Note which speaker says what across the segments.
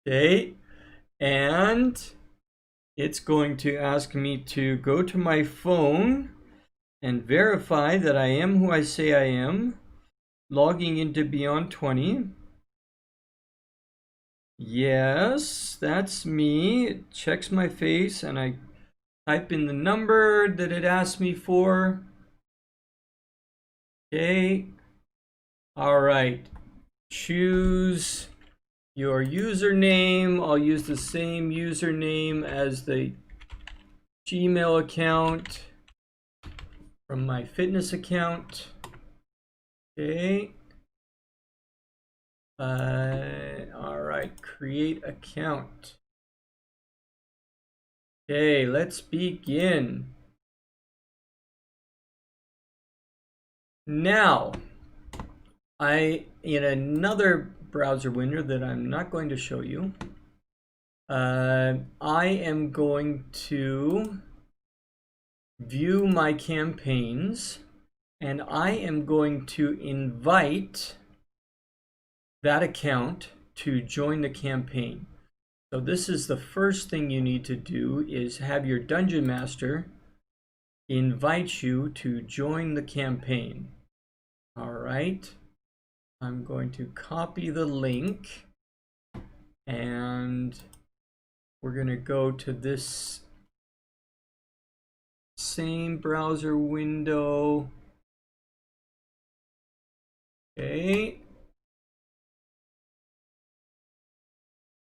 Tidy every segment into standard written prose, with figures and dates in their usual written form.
Speaker 1: Okay, and it's going to ask me to go to my phone and verify that I am who I say I am, logging into Beyond 20. Yes, that's me. It checks my face and I type in the number that it asked me for. Okay. All right. Choose your username. I'll use the same username as the Gmail account from my fitness account. Okay. All right. Create account. Okay, let's begin. Now, in another browser window that I'm not going to show you, I am going to view my campaigns, and I am going to invite that account to join the campaign. So this is the first thing you need to do, is have your Dungeon Master invite you to join the campaign. All right. I'm going to copy the link and we're going to go to this same browser window. Okay.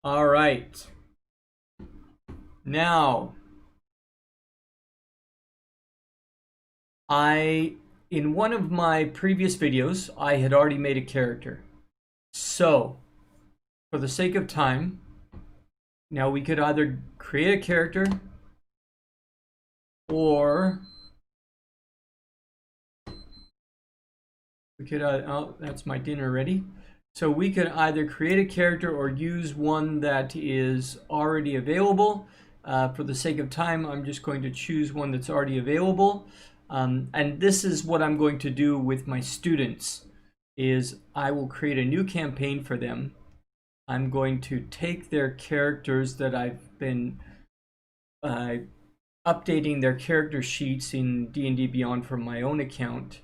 Speaker 1: All right. Now, in one of my previous videos, I had already made a character. So, for the sake of time, now we could either create a character or we could, oh, that's my dinner ready. So we could either create a character or use one that is already available. For the sake of time, I'm just going to choose one that's already available. And this is what I'm going to do with my students, is I will create a new campaign for them. I'm going to take their characters that I've been updating their character sheets in DnDBeyond from my own account,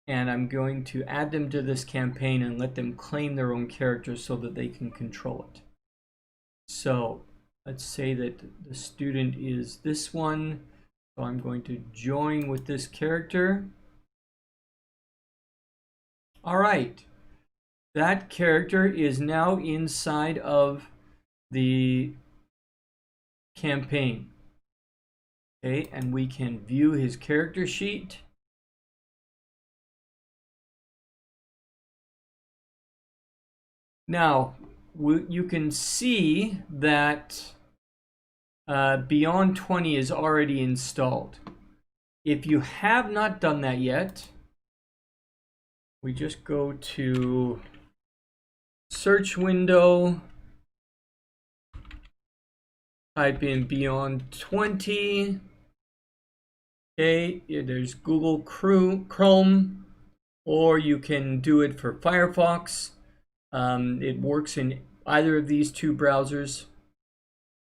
Speaker 1: and I'm going to add them to this campaign and let them claim their own characters so that they can control it. So let's say that the student is this one. So I'm going to join with this character. All right. That character is now inside of the campaign. Okay, and we can view his character sheet. Now, you can see that Beyond 20 is already installed. If you have not done that yet, we just go to search window, type in Beyond 20. Okay, there's Google Chrome, or you can do it for Firefox. It works in either of these two browsers.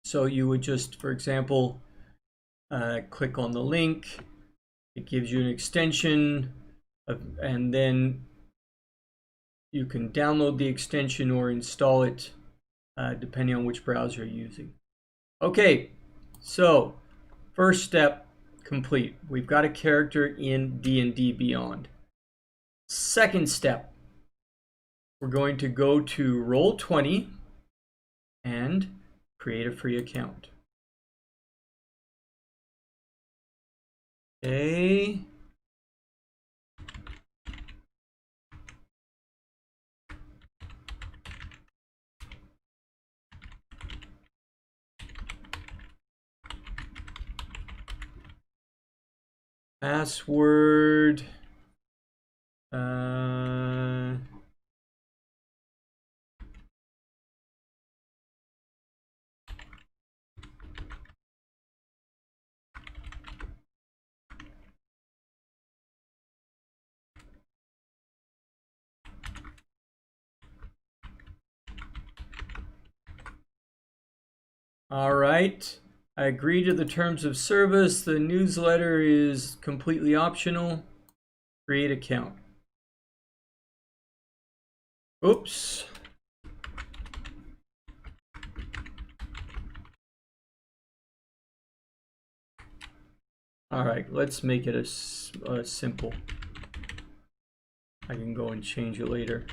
Speaker 1: So you would just, for example, click on the link. It gives you an extension, and then you can download the extension or install it depending on which browser you're using. Okay, so first step complete. We've got a character in DnDBeyond. Second step, we're going to go to Roll20 and create a free account. Okay. Password. All right. I agree to the terms of service. The newsletter is completely optional. Create account. Oops. All right, let's make it a simple. I can go and change it later.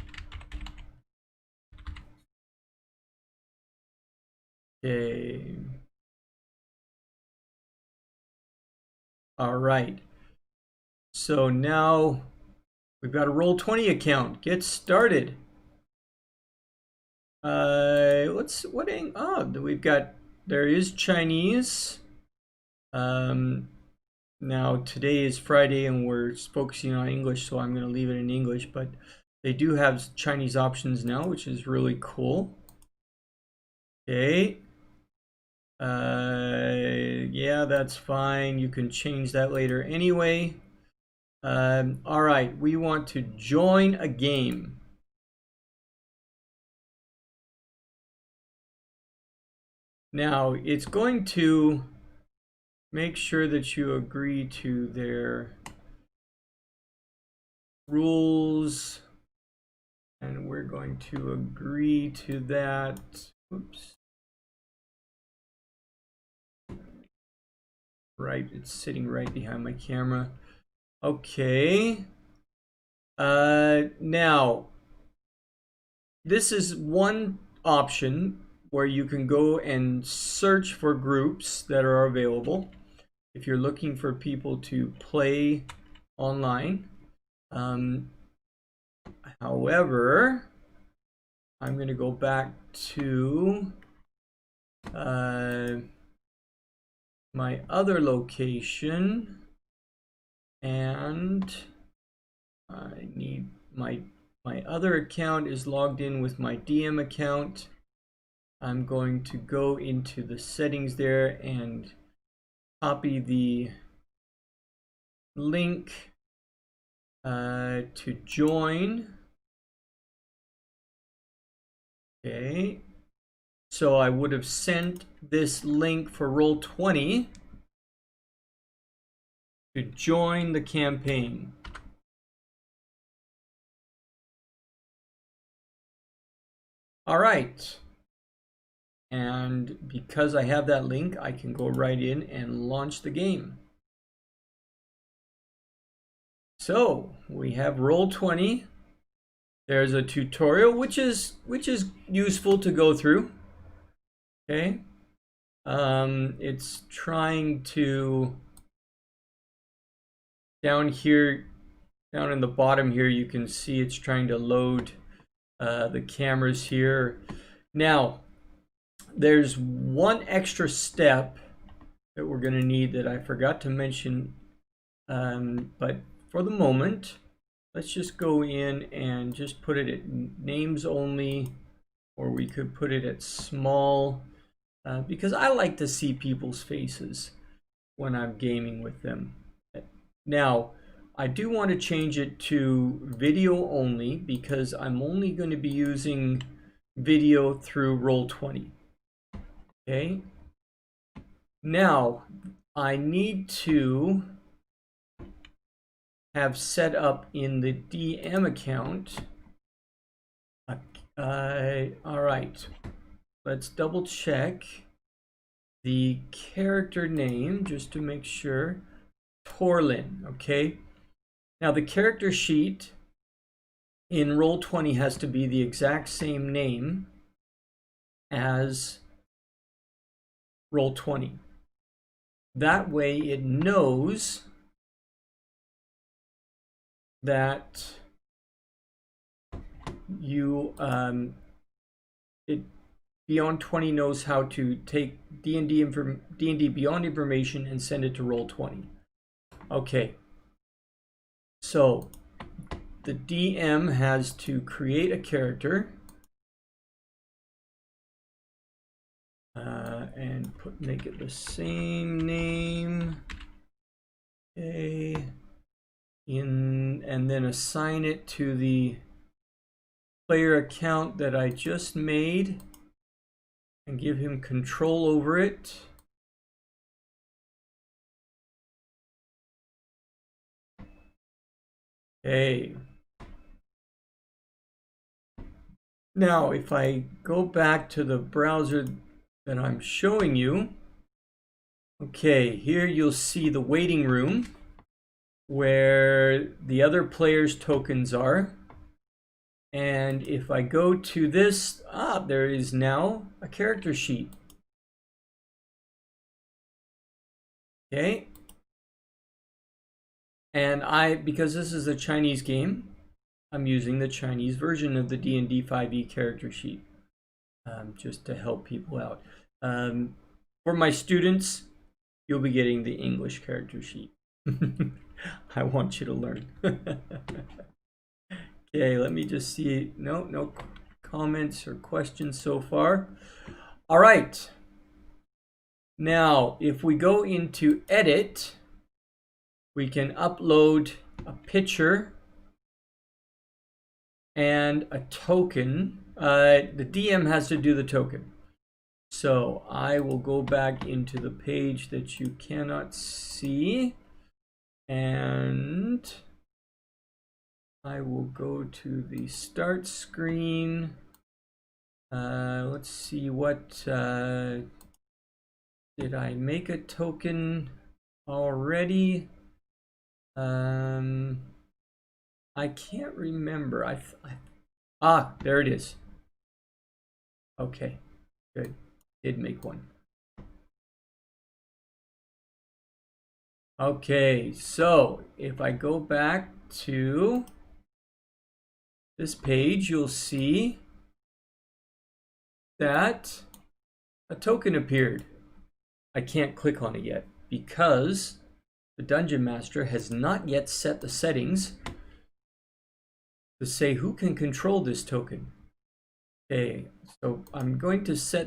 Speaker 1: Okay. All right. So now we've got a Roll20 account. Get started. We've got, there is Chinese. Now today is Friday and we're focusing on English, so I'm going to leave it in English, but they do have Chinese options now, which is really cool. Okay. Yeah, that's fine. You can change that later anyway. All right, we want to join a game. Now, it's going to make sure that you agree to their rules, and we're going to agree to that. Oops. Right, it's sitting right behind my camera. Okay. Now, this is one option where you can go and search for groups that are available if you're looking for people to play online. However, I'm going to go back to my other location, and I need my other account is logged in with my DM account. I'm going to go into the settings there and copy the link to join. Okay, so I would have sent this link for Roll20 to join the campaign. All right. And because I have that link, I can go right in and launch the game. So we have Roll20. There's a tutorial, which is useful to go through. Okay. It's trying to, down here, down in the bottom here, you can see it's trying to load the cameras here. Now, there's one extra step that we're going to need that I forgot to mention, but for the moment, let's just go in and just put it at names only, or we could put it at small, because I like to see people's faces when I'm gaming with them. Now, I do want to change it to video only because I'm only going to be using video through Roll20. Okay. Now, I need to have set up in the DM account. All right. Let's double check the character name just to make sure. Torlin, okay? Now the character sheet in Roll20 has to be the exact same name as Roll20. That way it knows that you Beyond 20 knows how to take DnDBeyond information and send it to Roll20. Okay, so the DM has to create a character and make it the same name. Okay, and then assign it to the player account that I just made. and give him control over it. Okay. Now, if I go back to the browser that I'm showing you, okay, here you'll see the waiting room where the other players' tokens are. And if I go to this, there is now a character sheet. Okay. And because this is a Chinese game, I'm using the Chinese version of the D&D 5e character sheet, just to help people out. For my students, you'll be getting the English character sheet. I want you to learn. Okay, let me just see. No comments or questions so far. All right. Now, if we go into edit, we can upload a picture and a token. The DM has to do the token. So I will go back into the page that you cannot see, and I will go to the start screen. Let's see, what did I make a token already? I can't remember. There it is. Okay, good. Did make one. Okay, so if I go back to this page, you'll see that a token appeared. I can't click on it yet because the Dungeon Master has not yet set the settings to say who can control this token. Okay, so I'm going to set